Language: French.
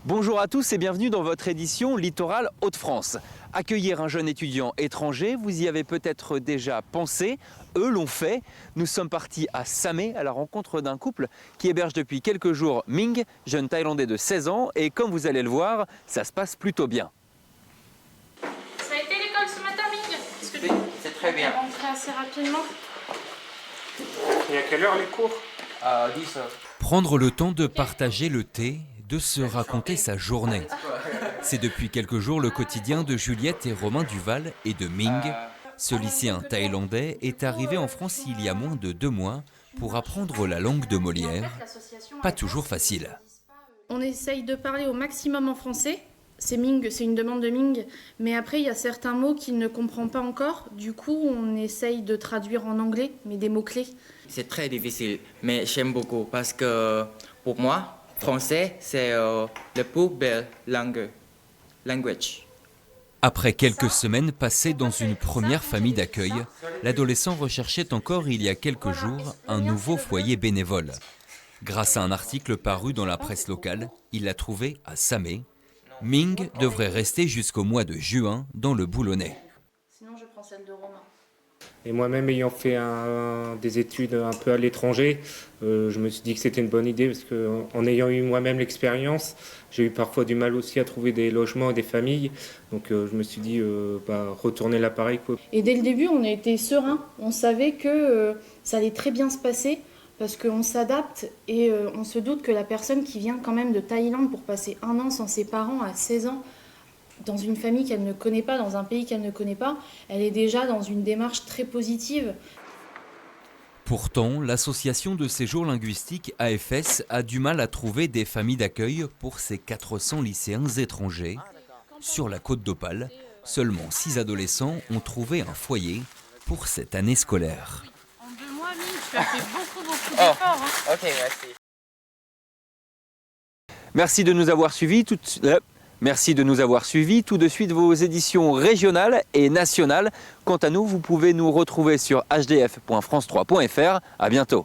Bonjour à tous et bienvenue dans votre édition Littoral Hauts-de-France. Accueillir un jeune étudiant étranger, vous y avez peut-être déjà pensé, eux l'ont fait. Nous sommes partis à Samé à la rencontre d'un couple qui héberge depuis quelques jours Ming, jeune Thaïlandais de 16 ans, et comme vous allez le voir, ça se passe plutôt bien. Ça a été l'école ce matin, Ming? Parce que Oui, c'est très bien. on est rentré assez rapidement. Et à quelle heure les cours? À 10 heures. Prendre le temps de partager le thé, de se raconter sa journée. C'est depuis quelques jours le quotidien de Juliette et Romain Duval et de Ming. Ce lycéen thaïlandais est arrivé en France il y a moins de 2 mois pour apprendre la langue de Molière. Pas toujours facile. On essaye de parler au maximum en français. C'est Ming, c'est une demande de Ming. Mais après, il y a certains mots qu'il ne comprend pas encore. Du coup, on essaye de traduire en anglais, mais des mots-clés. C'est très difficile, mais j'aime beaucoup parce que pour moi, français, c'est le plus belle language. Après quelques semaines passées dans une première famille d'accueil, l'adolescent recherchait encore il y a quelques jours un nouveau foyer bénévole. Grâce à un article paru dans la presse locale, il l'a trouvé à Samé. Ming devrait rester jusqu'au mois de juin dans le Boulonnais. Sinon, je prends celle de Romain. Et moi-même ayant fait des études un peu à l'étranger, je me suis dit que c'était une bonne idée parce qu'en ayant eu moi-même l'expérience, j'ai eu parfois du mal aussi à trouver des logements et des familles. Donc je me suis dit retourner là pareil, quoi. Et dès le début, on a été serein. On savait que ça allait très bien se passer parce qu'on s'adapte et on se doute que la personne qui vient quand même de Thaïlande pour passer 1 an sans ses parents à 16 ans, dans une famille qu'elle ne connaît pas, dans un pays qu'elle ne connaît pas, elle est déjà dans une démarche très positive. Pourtant, l'association de séjour linguistique AFS a du mal à trouver des familles d'accueil pour ces 400 lycéens étrangers. Sur la côte d'Opale, seulement 6 adolescents ont trouvé un foyer pour cette année scolaire. En 2 mois, Ming, tu as fait beaucoup d'efforts. Hein. Ok, merci. Merci de nous avoir suivis. Merci de nous avoir suivis. Tout de suite vos éditions régionales et nationales. Quant à nous, vous pouvez nous retrouver sur hdf.france3.fr. À bientôt.